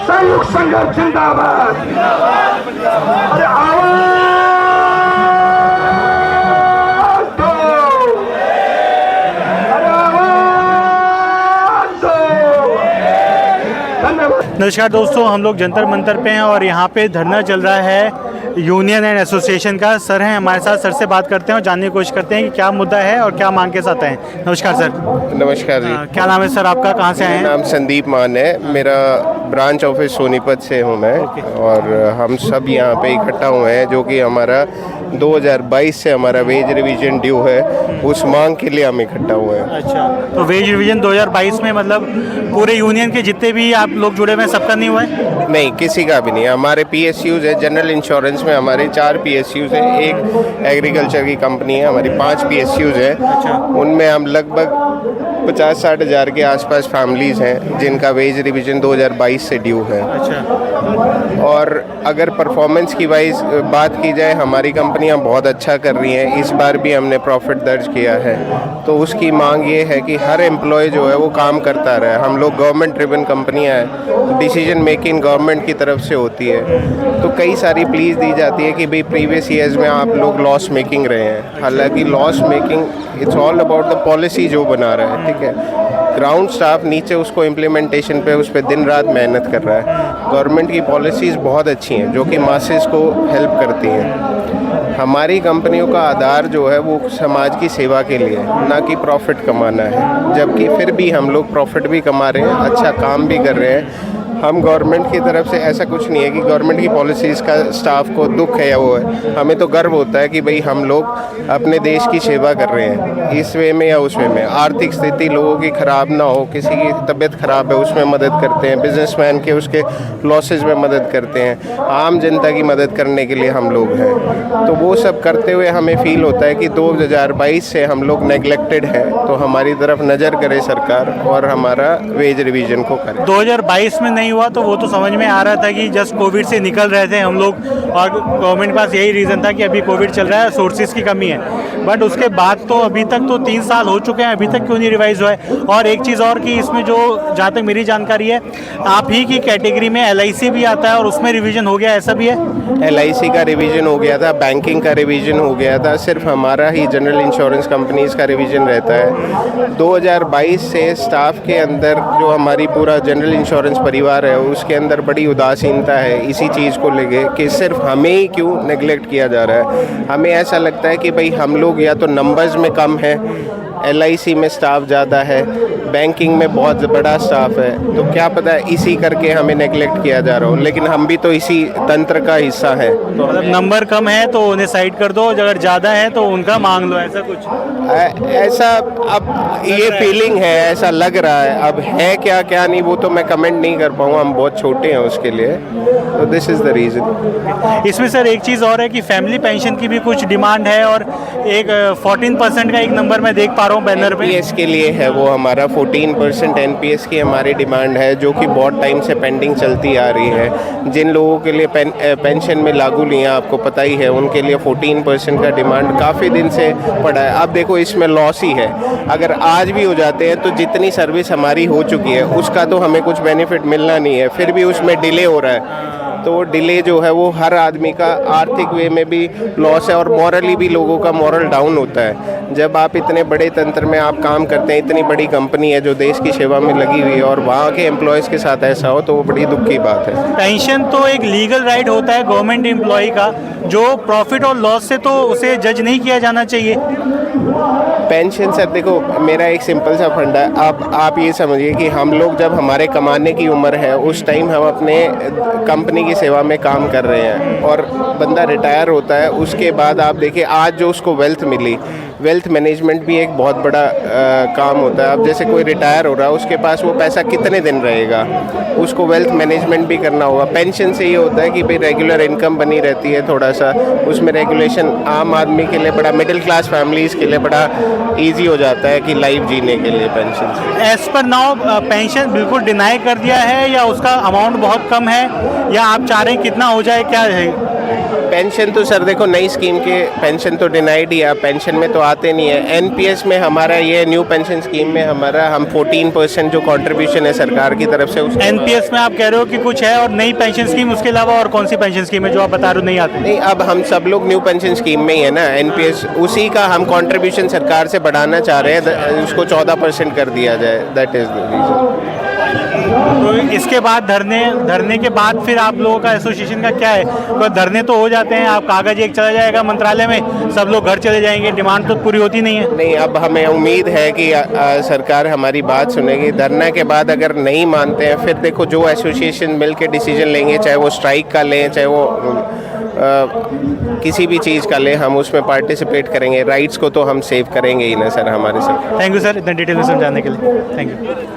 संयुक्त संघर्ष जिंदाबाद। अरे आवाज दो, अरे आवाज दो। धन्यवाद। नमस्कार दोस्तों, हम लोग जंतर मंतर पे हैं और यहाँ पे धरना चल रहा है यूनियन एंड एसोसिएशन का। सर हैं हमारे साथ, सर से बात करते हैं और जानने की कोशिश करते हैं कि क्या मुद्दा है और क्या मांग के साथ हैं। नमस्कार सर। नमस्कार जी। क्या नाम है सर आपका, कहाँ से आए हैं? नाम संदीप मान है, मेरा ब्रांच ऑफिस सोनीपत से हूँ मैं। और हम सब यहाँ पे इकट्ठा हुए हैं जो कि हमारा 2022 से हमारा वेज रिवीजन ड्यू है, उस मांग के लिए हम इकट्ठा हुए हैं। अच्छा, तो वेज रिवीजन 2022 में मतलब पूरे यूनियन के जितने भी आप लोग जुड़े हुए हैं सबका नहीं हुआ है? नहीं, किसी का भी नहीं। हमारे PSUs है, जनरल इंश्योरेंस में हमारे 4 PSUs हैं, एक एग्रीकल्चर की कंपनी है, हमारी 5 PSUs हैं। अच्छा। उनमें हम लगभग 50-60 हज़ार के आसपास फैमिलीज़ हैं जिनका वेज रिवीजन 2022 से ड्यू है। अच्छा। और अगर परफॉर्मेंस की वाइज बात की जाए, हमारी कंपनियां बहुत अच्छा कर रही हैं। इस बार भी हमने प्रॉफिट दर्ज किया है, तो उसकी मांग ये है कि हर एम्प्लॉय जो है वो काम करता रहे। हम लोग गवर्नमेंट ड्रिवन कंपनियां हैं, डिसीजन मेकिंग गवर्नमेंट की तरफ से होती है, तो कई सारी प्लीज दी जाती है कि भाई प्रीवियस ईयर्स में आप लोग लॉस मेकिंग रहे हैं। हालांकि loss making it's all about the policy जो बना रहा है, ठीक है। ग्राउंड स्टाफ नीचे उसको इम्प्लीमेंटेशन पे उस पर दिन रात मेहनत कर रहा है। गवर्नमेंट की पॉलिसीज़ बहुत अच्छी हैं जो कि मासेस को हेल्प करती हैं। हमारी कंपनियों का आधार जो है वो समाज की सेवा के लिए, ना कि प्रॉफिट कमाना है। जबकि फिर भी हम लोग प्रॉफिट भी कमा रहे हैं, अच्छा काम भी कर रहे हैं। हम गवर्नमेंट की तरफ से ऐसा कुछ नहीं है कि गवर्नमेंट की पॉलिसीज़ का स्टाफ को दुख है या वो है। हमें तो गर्व होता है कि भाई हम लोग अपने देश की सेवा कर रहे हैं, इस वे में या उस वे में। आर्थिक स्थिति लोगों की ख़राब ना हो, किसी की तबीयत ख़राब है उसमें मदद करते हैं, बिजनेसमैन के उसके लॉसेज में मदद करते हैं, आम जनता की मदद करने के लिए हम लोग हैं। तो वो सब करते हुए हमें फ़ील होता है कि 2022 से हम लोग नेगलेक्टेड हैं, तो हमारी तरफ नज़र करे सरकार और हमारा वेज रिवीजन को करे। 2022 में नहीं हुआ तो वो तो समझ में आ रहा था कि जस्ट कोविड से निकल रहे थे हम लोग और गवर्नमेंट के पास यही रीज़न था कि अभी कोविड चल रहा है, सोर्सेज की कमी है। बट उसके बाद तो अभी तक तो 3 साल हो चुके हैं, अभी तक क्यों नहीं रिवाइज हुआ है? और एक चीज़ और कि इसमें जो जहाँ तक मेरी जानकारी है, आप ही की कैटेगरी में LIC भी आता है और उसमें रिवीजन हो गया, ऐसा भी है? LIC का रिवीजन हो गया था, बैंकिंग का रिवीजन हो गया था, सिर्फ हमारा ही जनरल इंश्योरेंस कंपनीज़ का रिवीजन रहता है। 2022 से स्टाफ के अंदर जो हमारी पूरा जनरल इंश्योरेंस परिवार है उसके अंदर बड़ी उदासीनता है इसी चीज़ को लेके कि सिर्फ हमें ही क्यों नेगलेक्ट किया जा रहा है। हमें ऐसा लगता है कि भाई हम लोग या तो नंबर्स में कम है, LIC में स्टाफ ज़्यादा है, बैंकिंग में बहुत बड़ा स्टाफ है, तो क्या पता है इसी करके हमें नेगलेक्ट किया जा रहा हो। लेकिन हम भी तो इसी तंत्र का हिस्सा है। तो मतलब नंबर कम है तो उन्हें साइड कर दो, अगर ज़्यादा है तो उनका मांग लो, ऐसा कुछ? ऐसा अब ये फीलिंग है, ऐसा लग रहा है। अब है क्या क्या नहीं वो तो मैं कमेंट नहीं कर पाऊँगा, हम बहुत छोटे हैं उसके लिए। तो दिस इज़ द रीज़न। इसमें सर एक चीज़ और है कि फैमिली पेंशन की भी कुछ डिमांड है और एक 14% का एक नंबर मैं देख पा रहा हूँ बैनर पे। NPS के लिए है वो हमारा 14% NPS की हमारी डिमांड है, जो कि बहुत टाइम से पेंडिंग चलती आ रही है। जिन लोगों के लिए पेंशन में लागू नहीं है, आपको पता ही है, उनके लिए 14% का डिमांड काफ़ी दिन से पड़ा है। अब देखो इसमें लॉस ही है, अगर आज भी हो जाते हैं तो जितनी सर्विस हमारी हो चुकी है उसका तो हमें कुछ बेनिफिट मिलना नहीं है, फिर भी उसमें डिले हो रहा है। तो वो डिले जो है वो हर आदमी का आर्थिक वे में भी लॉस है और मॉरली भी लोगों का मॉरल डाउन होता है। जब आप इतने बड़े तंत्र में आप काम करते हैं, इतनी बड़ी कंपनी है जो देश की सेवा में लगी हुई है और वहाँ के एम्प्लॉयज़ के साथ ऐसा हो तो वो बड़ी दुख की बात है। पेंशन तो एक लीगल राइट होता है गवर्नमेंट एम्प्लॉय का, जो प्रॉफिट और लॉस से तो उसे जज नहीं किया जाना चाहिए। पेंशन सर देखो, मेरा एक सिंपल सा फंडा है। आप ये समझिए कि हम लोग जब हमारे कमाने की उम्र है उस टाइम हम अपने कंपनी की सेवा में काम कर रहे हैं और बंदा रिटायर होता है, उसके बाद आप देखिए आज जो उसको वेल्थ मिली, वेल्थ मैनेजमेंट भी एक बहुत बड़ा काम होता है। अब जैसे कोई रिटायर हो रहा है, उसके पास वो पैसा कितने दिन रहेगा, उसको वेल्थ मैनेजमेंट भी करना होगा। पेंशन से ये होता है कि भाई रेगुलर इनकम बनी रहती है, थोड़ा सा उसमें रेगुलेशन आम आदमी के लिए बड़ा, मिडिल क्लास फैमिलीज़ के लिए बड़ा ईजी हो जाता है कि लाइफ जीने के लिए पेंशन से। एज पर नाउ पेंशन बिल्कुल डिनाई कर दिया है या उसका अमाउंट बहुत कम है, या आप चाह रहे हैं कितना हो जाए, क्या है? पेंशन तो सर देखो नई स्कीम के पेंशन तो डिनाइड ही है, पेंशन में तो आते नहीं है। एनपीएस में हमारा ये न्यू पेंशन स्कीम में हमारा हम 14% जो कंट्रीब्यूशन है सरकार की तरफ से उसको एनपीएस में आप कह रहे हो कि कुछ है, और नई पेंशन स्कीम उसके अलावा और कौन सी पेंशन स्कीम है जो आप बता रहे हो नहीं आती? नहीं, अब हम सब लोग न्यू पेंशन स्कीम में ही है ना, एनपीएस उसी का हम कंट्रीब्यूशन सरकार से बढ़ाना चाह रहे हैं, उसको 14% कर दिया जाए, दैट इज द रीजन। तो इसके बाद धरने के बाद फिर आप लोगों का एसोसिएशन का क्या है? तो धरने तो हो जाते हैं, आप कागज एक चला जाएगा मंत्रालय में, सब लोग घर चले जाएंगे, डिमांड तो पूरी होती नहीं है। नहीं, अब हमें उम्मीद है कि सरकार हमारी बात सुनेगी। धरना के बाद अगर नहीं मानते हैं फिर देखो जो एसोसिएशन मिल के डिसीजन लेंगे, चाहे वो स्ट्राइक का लें, चाहे वो किसी भी चीज़ का लें, हम उसमें पार्टिसिपेट करेंगे। राइट्स को तो हम सेव करेंगे ही ना सर हमारे सर। थैंक यू सर, इतना डिटेल में समझाने के लिए। Thank you.